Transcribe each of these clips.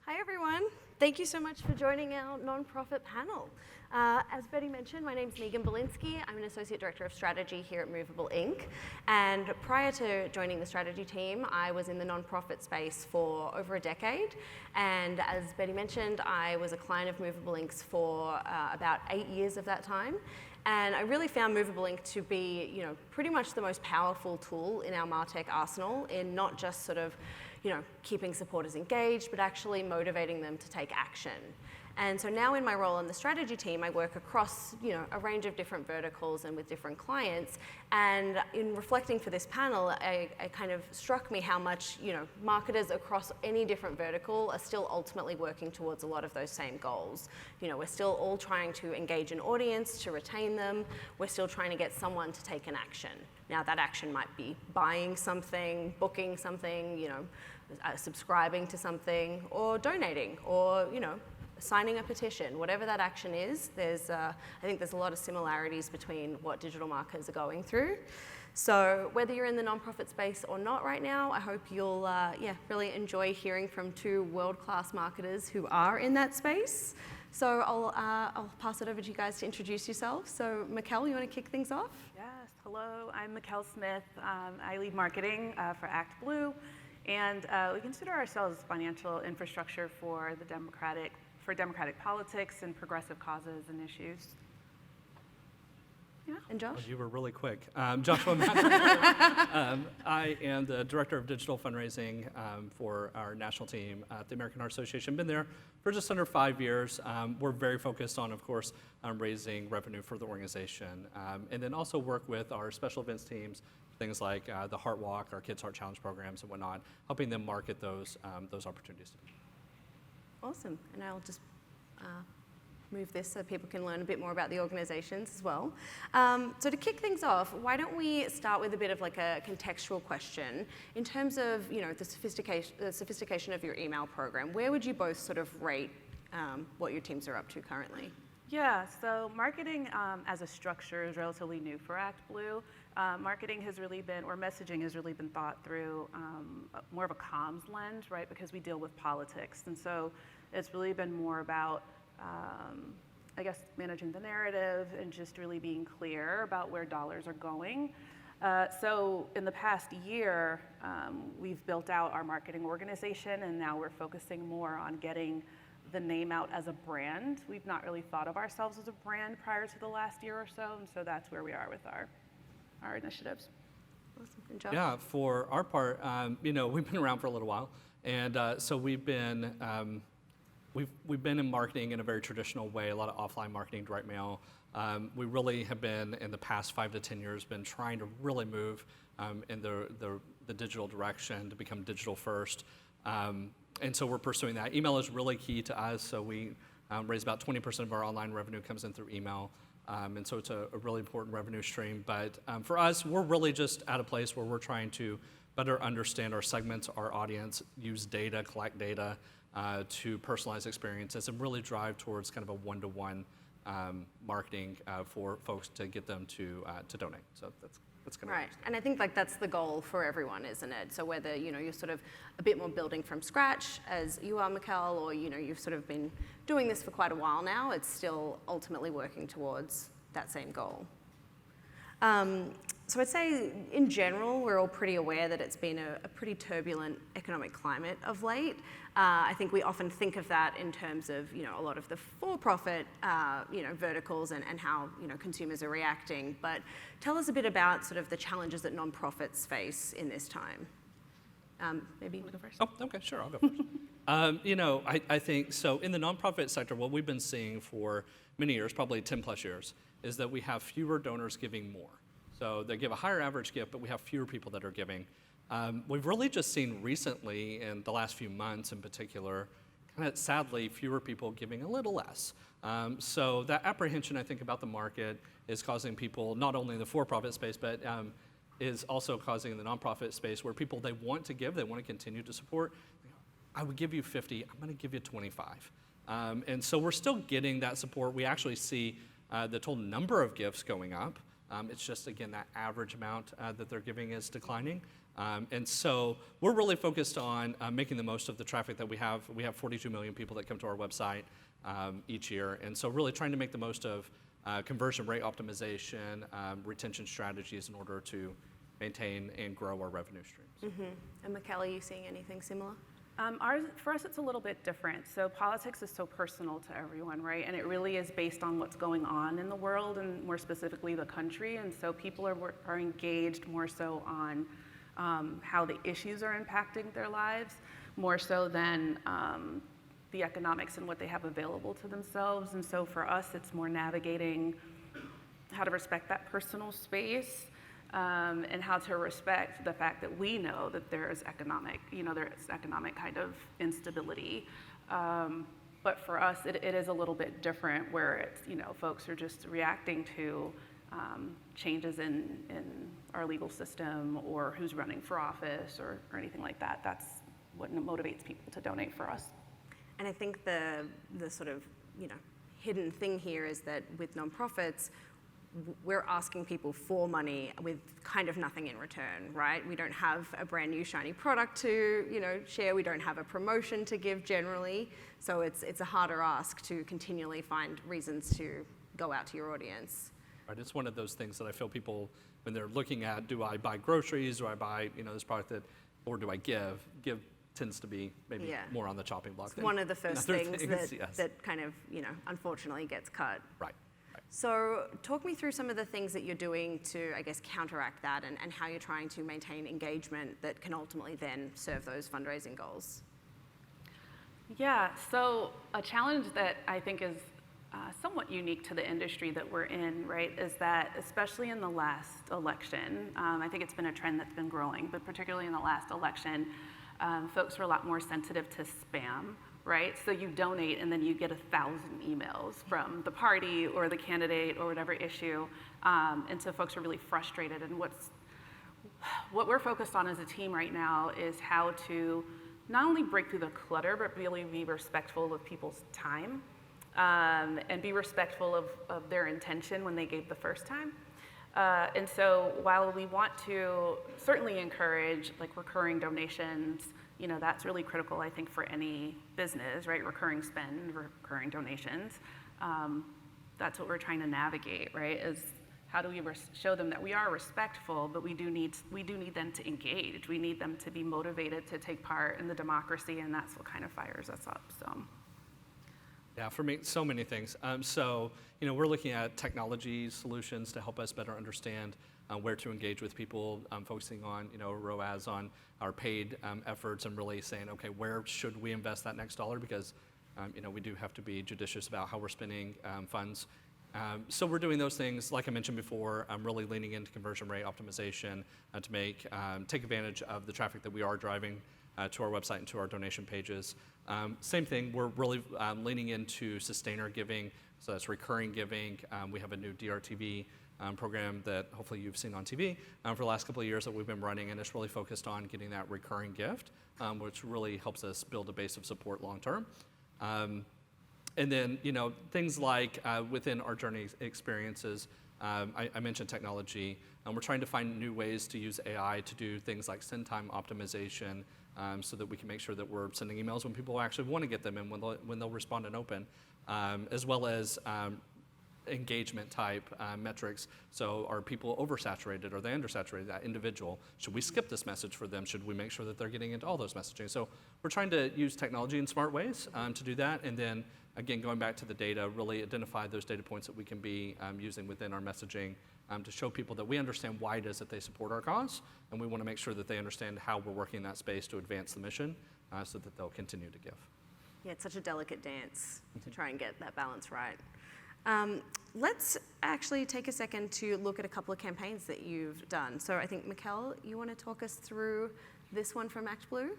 Hi everyone. Thank you so much for joining our nonprofit panel. As Betty mentioned, my name is Megan Belinsky. I'm an Associate Director of Strategy here at Movable Inc. And prior to joining the strategy team, I was in the nonprofit space for over a decade. And as Betty mentioned, I was a client of Movable Inc.'s for about 8 years of that time. And I really found Movable Inc. to be, pretty much the most powerful tool in our MarTech arsenal in not just sort of, keeping supporters engaged, but actually motivating them to take action. And so now in my role on the strategy team, I work across, a range of different verticals and with different clients. And in reflecting for this panel, it kind of struck me how much, marketers across any different vertical are still ultimately working towards a lot of those same goals. We're still all trying to engage an audience, to retain them. We're still trying to get someone to take an action. Now that action might be buying something, booking something, subscribing to something, or donating, or, signing a petition. Whatever that action is, I think there's a lot of similarities between what digital marketers are going through. So whether you're in the nonprofit space or not right now, I hope you'll really enjoy hearing from two world-class marketers who are in that space. So I'll pass it over to you guys to introduce yourselves. So Mikkel, you want to kick things off? Yes, hello, I'm Mikkel Smith. I lead marketing for ActBlue, and we consider ourselves financial infrastructure for democratic politics and progressive causes and issues. Yeah. And Josh? Oh, you were really quick. Joshua Madden. I am the Director of Digital Fundraising for our national team at the American Heart Association. Been there for just under 5 years. We're very focused on, of course, raising revenue for the organization. And then also work with our special events teams, things like the Heart Walk, our Kids Heart Challenge programs and whatnot, helping them market those opportunities. Awesome, and I'll just move this so people can learn a bit more about the organizations as well. So to kick things off, why don't we start with a bit of like a contextual question in terms of the sophistication of your email program. Where would you both sort of rate what your teams are up to currently? Yeah, so marketing as a structure is relatively new for ActBlue. Marketing has really been, or messaging has really been thought through more of a comms lens, right? Because we deal with politics. And so it's really been more about, managing the narrative and just really being clear about where dollars are going. So in the past year, we've built out our marketing organization, and now we're focusing more on getting the name out as a brand. We've not really thought of ourselves as a brand prior to the last year or so, and so that's where we are with our initiatives. Awesome. And Josh? Yeah, for our part, we've been around for a little while, and so we've been in marketing in a very traditional way, a lot of offline marketing, direct mail. We really have been, in the past 5 to 10 years, been trying to really move in the digital direction to become digital first. And so we're pursuing that. Email is really key to us, so we raise about 20% of our online revenue comes in through email. And so it's a really important revenue stream. But for us, we're really just at a place where we're trying to better understand our segments, our audience, use data, collect data to personalize experiences and really drive towards kind of a one-to-one marketing for folks to get them to donate. So that's kind of right. And I think that's the goal for everyone, isn't it? So whether you're sort of a bit more building from scratch, as you are, Mikkel, or you've sort of been doing this for quite a while now, it's still ultimately working towards that same goal. So I'd say, in general, we're all pretty aware that it's been a pretty turbulent economic climate of late. I think we often think of that in terms of, a lot of the for-profit, verticals and how, consumers are reacting. But tell us a bit about sort of the challenges that nonprofits face in this time. Maybe you want to go first? Oh, okay, sure, I'll go first. I think, so in the nonprofit sector, what we've been seeing for many years, probably 10 plus years, is that we have fewer donors giving more. So they give a higher average gift, but we have fewer people that are giving. We've really just seen recently, in the last few months in particular, kind of sadly, fewer people giving a little less. So that apprehension, I think, about the market is causing people, not only in the for-profit space, but is also causing the nonprofit space where people, they want to give, they want to continue to support. I would give you 50, I'm going to give you 25. And so we're still getting that support. We actually see the total number of gifts going up. It's just, again, that average amount that they're giving is declining. And so we're really focused on making the most of the traffic that we have. We have 42 million people that come to our website each year. And so really trying to make the most of conversion rate optimization, retention strategies in order to maintain and grow our revenue streams. And Mikkel, are you seeing anything similar? For us, it's a little bit different. So politics is so personal to everyone, right? And it really is based on what's going on in the world and more specifically the country. And so people are engaged more so on how the issues are impacting their lives, more so than the economics and what they have available to themselves. And so for us, it's more navigating how to respect that personal space. And how to respect the fact that we know that there's economic kind of instability. But for us, it is a little bit different where it's, folks are just reacting to changes in our legal system or who's running for office or anything like that. That's what motivates people to donate for us. And I think the sort of, hidden thing here is that with nonprofits, we're asking people for money with kind of nothing in return, right? We don't have a brand new shiny product to, share. We don't have a promotion to give generally. So it's a harder ask to continually find reasons to go out to your audience. Right, it's one of those things that I feel people, when they're looking at, do I buy groceries, do I buy, this product or do I give? Give tends to be maybe more on the chopping block. It's one of the first things yes. that kind of, unfortunately gets cut. Right. So talk me through some of the things that you're doing to, I guess, counteract that and how you're trying to maintain engagement that can ultimately then serve those fundraising goals. Yeah, so a challenge that I think is somewhat unique to the industry that we're in, right, is that especially in the last election, I think it's been a trend that's been growing, but particularly in the last election, folks are a lot more sensitive to spam. Right? So you donate and then you get 1,000 emails from the party or the candidate or whatever issue. And so folks are really frustrated. And what we're focused on as a team right now is how to not only break through the clutter, but really be respectful of people's time and be respectful of their intention when they gave the first time. And so while we want to certainly encourage like recurring donations, that's really critical, I think, for any business, right? Recurring spend, recurring donations. That's what we're trying to navigate, right? Is how do we show them that we are respectful, but we do need them to engage. We need them to be motivated to take part in the democracy, and that's what kind of fires us up. So. Yeah, for me, so many things. We're looking at technology solutions to help us better understand where to engage with people, focusing on, ROAS on our paid efforts and really saying, okay, where should we invest that next dollar? Because, we do have to be judicious about how we're spending funds. So we're doing those things, like I mentioned before, really leaning into conversion rate optimization to take advantage of the traffic that we are driving to our website and to our donation pages. Same thing, we're really leaning into sustainer giving, so that's recurring giving. We have a new DRTV program that hopefully you've seen on TV for the last couple of years that we've been running, and it's really focused on getting that recurring gift, which really helps us build a base of support long term. And then, things like within our journey experiences, I mentioned technology, and we're trying to find new ways to use AI to do things like send time optimization, so that we can make sure that we're sending emails when people actually want to get them and when they'll respond and open, as well as engagement type metrics. So are people oversaturated? Are they undersaturated? That individual, should we skip this message for them? Should we make sure that they're getting into all those messaging? So we're trying to use technology in smart ways to do that. And then again, going back to the data, really identify those data points that we can be using within our messaging to show people that we understand why it is that they support our cause. And we want to make sure that they understand how we're working in that space to advance the mission so that they'll continue to give. Yeah, it's such a delicate dance to try and get that balance right. Let's actually take a second to look at a couple of campaigns that you've done. So I think, Mikkel, you want to talk us through this one from ActBlue?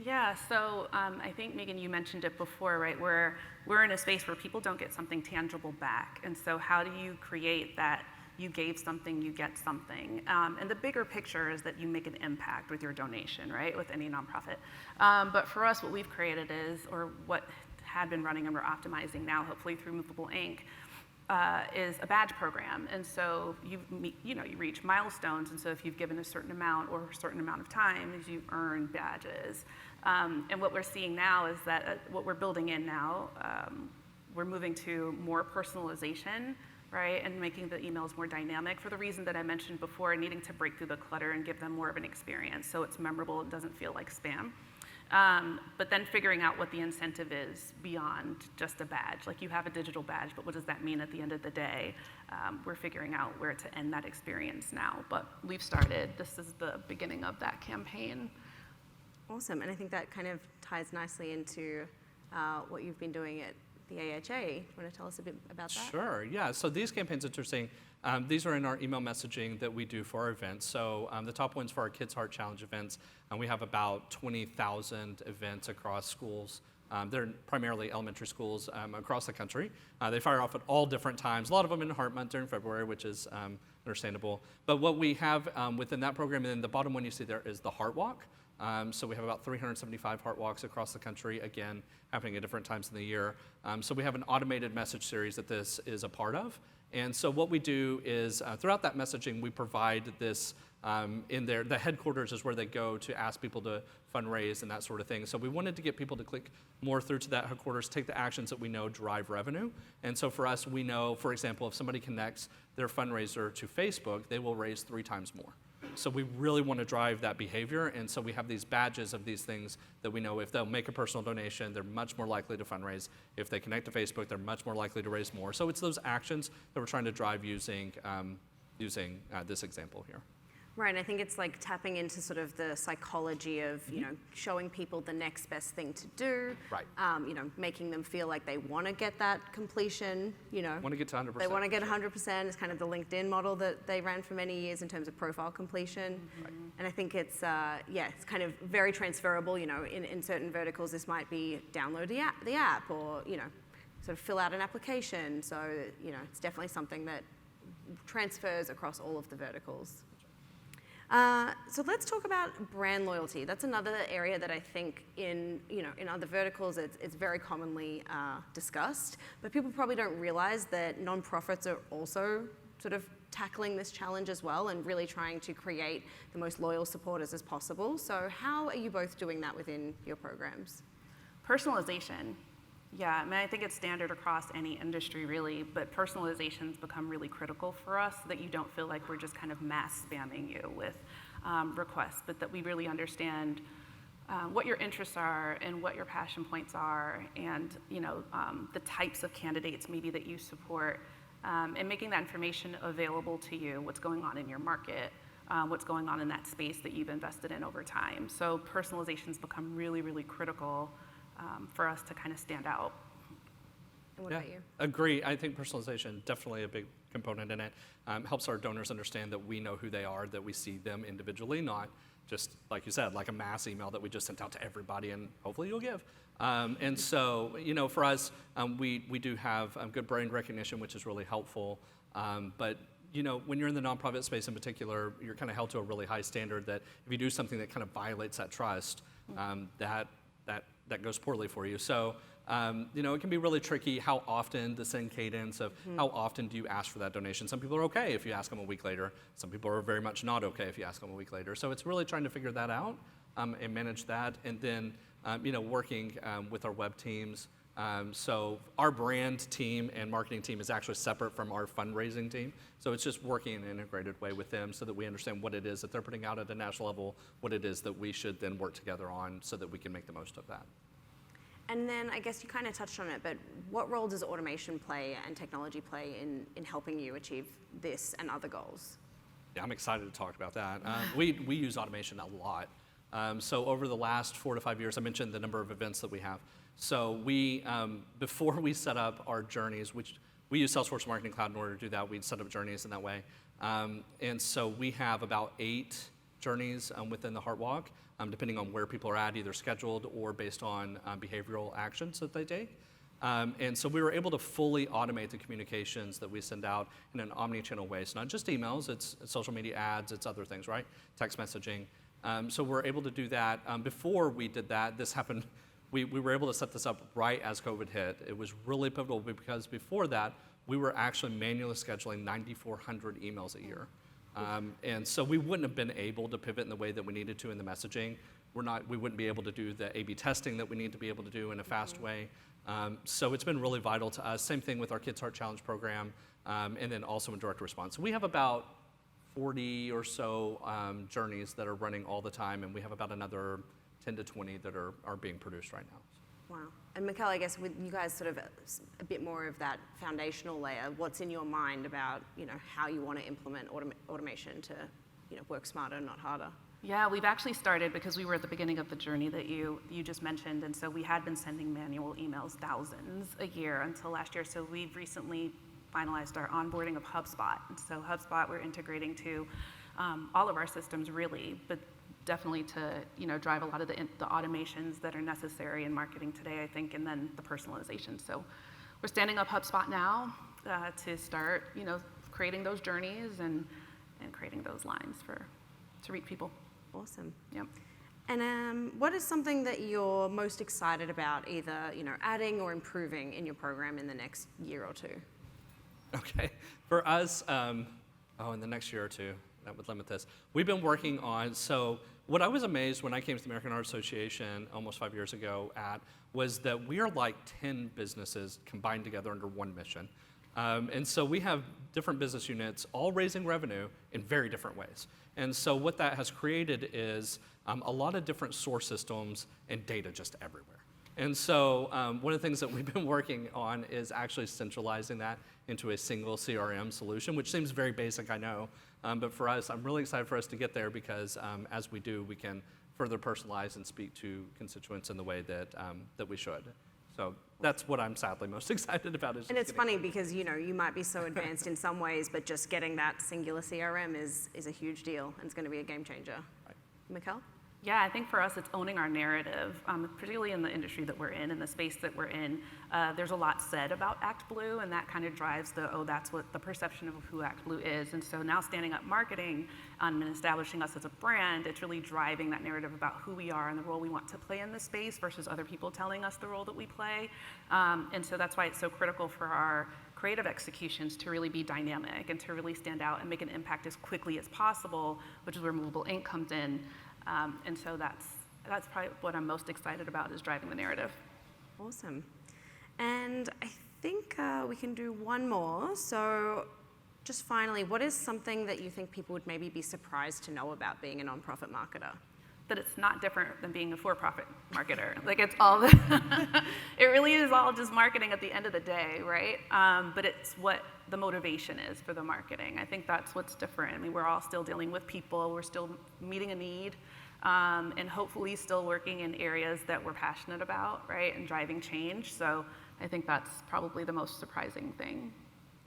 Yeah, so I think, Megan, you mentioned it before, right? We're in a space where people don't get something tangible back. And so how do you create that you gave something, you get something? And the bigger picture is that you make an impact with your donation, right, with any nonprofit. But for us, what we've created is, or what had been running and we're optimizing now, hopefully through Movable Inc., is a badge program, and so you reach milestones, and so if you've given a certain amount or a certain amount of time, you earn badges. And what we're seeing now is that what we're building in now, we're moving to more personalization, right, and making the emails more dynamic for the reason that I mentioned before, needing to break through the clutter and give them more of an experience so it's memorable and doesn't feel like spam. But then figuring out what the incentive is beyond just a badge. Like, you have a digital badge, but what does that mean at the end of the day? We're figuring out where to end that experience now, but we've started. This is the beginning of that campaign. Awesome, and I think that kind of ties nicely into what you've been doing at the AHA. You want to tell us a bit about that? Sure, yeah. So these campaigns, interesting. These are in our email messaging that we do for our events. So the top one's for our Kids Heart Challenge events, and we have about 20,000 events across schools. They're primarily elementary schools across the country. They fire off at all different times, a lot of them in Heart Month during February, which is understandable. But what we have within that program, and then the bottom one you see there is the Heart Walk. So we have about 375 Heart Walks across the country, again, happening at different times in the year. So we have an automated message series that this is a part of. And so what we do is throughout that messaging, we provide this in there. The headquarters is where they go to ask people to fundraise and that sort of thing. So we wanted to get people to click more through to that headquarters, take the actions that we know drive revenue. And so for us, we know, for example, if somebody connects their fundraiser to Facebook, they will raise 3 times more. So we really want to drive that behavior, and so we have these badges of these things that we know if they'll make a personal donation, they're much more likely to fundraise. If they connect to Facebook, they're much more likely to raise more. So it's those actions that we're trying to drive using this example here. Right, and I think it's like tapping into sort of the psychology of, showing people the next best thing to do. Right. Making them feel like they want to get that completion, Want to get to 100%. They want to get 100%. It's kind of the LinkedIn model that they ran for many years in terms of profile completion. Right. And I think it's, it's kind of very transferable. In certain verticals, this might be download the app or, sort of fill out an application. So, it's definitely something that transfers across all of the verticals. So let's talk about brand loyalty. That's another area that I think in other verticals it's very commonly discussed, but people probably don't realize that nonprofits are also sort of tackling this challenge as well and really trying to create the most loyal supporters as possible. So how are you both doing that within your programs? Personalization. Yeah, I think it's standard across any industry really, but personalization's become really critical for us so that you don't feel like we're just kind of mass spamming you with requests, but that we really understand what your interests are and what your passion points are, and the types of candidates maybe that you support, and making that information available to you, what's going on in your market, what's going on in that space that you've invested in over time. So personalization's become really, really critical for us to kind of stand out. And what about you? Agree. I think personalization, definitely a big component in it. Helps our donors understand that we know who they are, that we see them individually, not just, like you said, like a mass email that we just sent out to everybody and hopefully you'll give. And so, for us, we do have good brand recognition, which is really helpful. But when you're in the nonprofit space in particular, you're kind of held to a really high standard that if you do something that kind of violates that trust, that goes poorly for you. So, it can be really tricky how often the send cadence of how often do you ask for that donation. Some people are okay if you ask them a week later. Some people are very much not okay if you ask them a week later. So it's really trying to figure that out and manage that. And then, working with our web teams. So our brand team and marketing team is actually separate from our fundraising team. So it's just working in an integrated way with them so that we understand what it is that they're putting out at a national level, what it is that we should then work together on so that we can make the most of that. And then I guess you kind of touched on it, but what role does automation play and technology play in helping you achieve this and other goals? Yeah, I'm excited to talk about that. We use automation a lot. So over the last 4 to 5 years, I mentioned the number of events that we have. So we, before we set up our journeys, which we use Salesforce Marketing Cloud in order to do that, we'd set up journeys in that way. And so we have about 8 journeys within the Heart Walk, depending on where people are at, either scheduled or based on behavioral actions that they take. And so we were able to fully automate the communications that we send out in an omni-channel way. So not just emails, it's social media ads, it's other things, right? Text messaging. So we're able to do that. Before we did that, this happened, we were able to set this up right as COVID hit. It was really pivotal because before that, we were actually manually scheduling 9,400 emails a year. And so we wouldn't have been able to pivot in the way that we needed to in the messaging. We wouldn't be able to do the A/B testing that we need to be able to do in a fast way. So it's been really vital to us. Same thing with our Kids Heart Challenge program, and then also in direct response. So we have about 40 or so journeys that are running all the time, and we have about another 10 to 20 that are being produced right now. Wow. And Mikkel, I guess with you guys sort of a bit more of that foundational layer, what's in your mind about, how you want to implement automation to, work smarter, not harder? Yeah, we've actually started because we were at the beginning of the journey that you just mentioned, and so we had been sending manual emails, thousands a year until last year. So we've recently finalized our onboarding of HubSpot. And so HubSpot we're integrating to all of our systems really, but definitely to drive a lot of the automations that are necessary in marketing today, I think, and then the personalization. So we're standing up HubSpot now to start creating those journeys and creating those lines to reach people. Awesome. Yep. And what is something that you're most excited about, either adding or improving in your program in the next year or two? Okay, for us, in the next year or two, that would limit this. We've been working on, so what I was amazed when I came to the American Heart Association almost 5 years ago was that we are like 10 businesses combined together under one mission. And so we have different business units all raising revenue in very different ways. And so what that has created is a lot of different source systems and data just everywhere. And so one of the things that we've been working on is actually centralizing that into a single CRM solution, which seems very basic, I know. But for us, I'm really excited for us to get there because as we do, we can further personalize and speak to constituents in the way that we should. So that's what I'm sadly most excited about. And it's funny because you might be so advanced in some ways, but just getting that singular CRM is a huge deal, and it's going to be a game changer. Right. Mikkel? Yeah, I think for us, it's owning our narrative, particularly in the industry that we're in the space that we're in. There's a lot said about ActBlue, and that kind of drives that's what the perception of who ActBlue is. And so now standing up marketing and establishing us as a brand, it's really driving that narrative about who we are and the role we want to play in this space versus other people telling us the role that we play. And so that's why it's so critical for our creative executions to really be dynamic and to really stand out and make an impact as quickly as possible, which is where Movable Inc. comes in. And so that's probably what I'm most excited about, is driving the narrative. Awesome. And I think we can do one more. So just finally, what is something that you think people would maybe be surprised to know about being a nonprofit marketer? That it's not different than being a for-profit marketer. Like it's all, it really is all just marketing at the end of the day, right? But it's what the motivation is for the marketing. I think that's what's different. I mean, we're all still dealing with people. We're still meeting a need, and hopefully still working in areas that we're passionate about, right? And driving change. So I think that's probably the most surprising thing.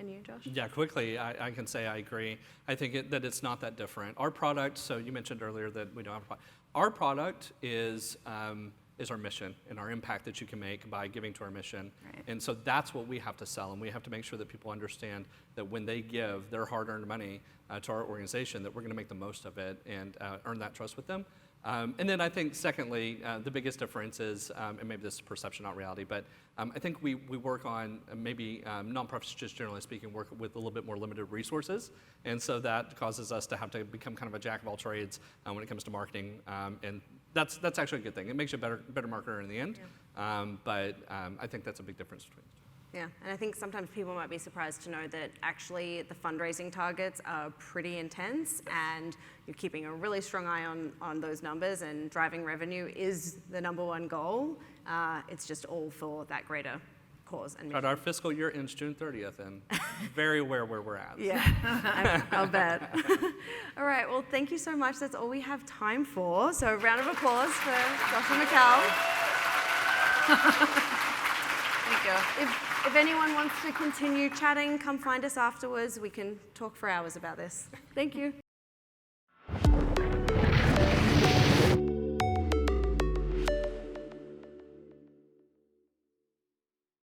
And you, Josh? Yeah, quickly, I can say I agree. I think that it's not that different. Our product, so you mentioned earlier that we don't have a product. Our product is our mission and our impact that you can make by giving to our mission. Right. And so that's what we have to sell, and we have to make sure that people understand that when they give their hard-earned money to our organization, that we're going to make the most of it and earn that trust with them. And then I think, secondly, the biggest difference is, and maybe this is perception, not reality, but I think we work on, maybe nonprofits, just generally speaking, work with a little bit more limited resources. And so that causes us to have to become kind of a jack of all trades when it comes to marketing. And that's actually a good thing. It makes you a better marketer in the end. Yeah. But I think that's a big difference between the two. Yeah, and I think sometimes people might be surprised to know that actually the fundraising targets are pretty intense, and you're keeping a really strong eye on those numbers, and driving revenue is the #1 goal. It's just all for that greater cause and mission. But our fiscal year ends June 30th, and very aware where we're at. Yeah, I'll bet. All right, well, thank you so much. That's all we have time for. So a round of applause for Josh and Mikkel. Thank you. If anyone wants to continue chatting, come find us afterwards. We can talk for hours about this. Thank you.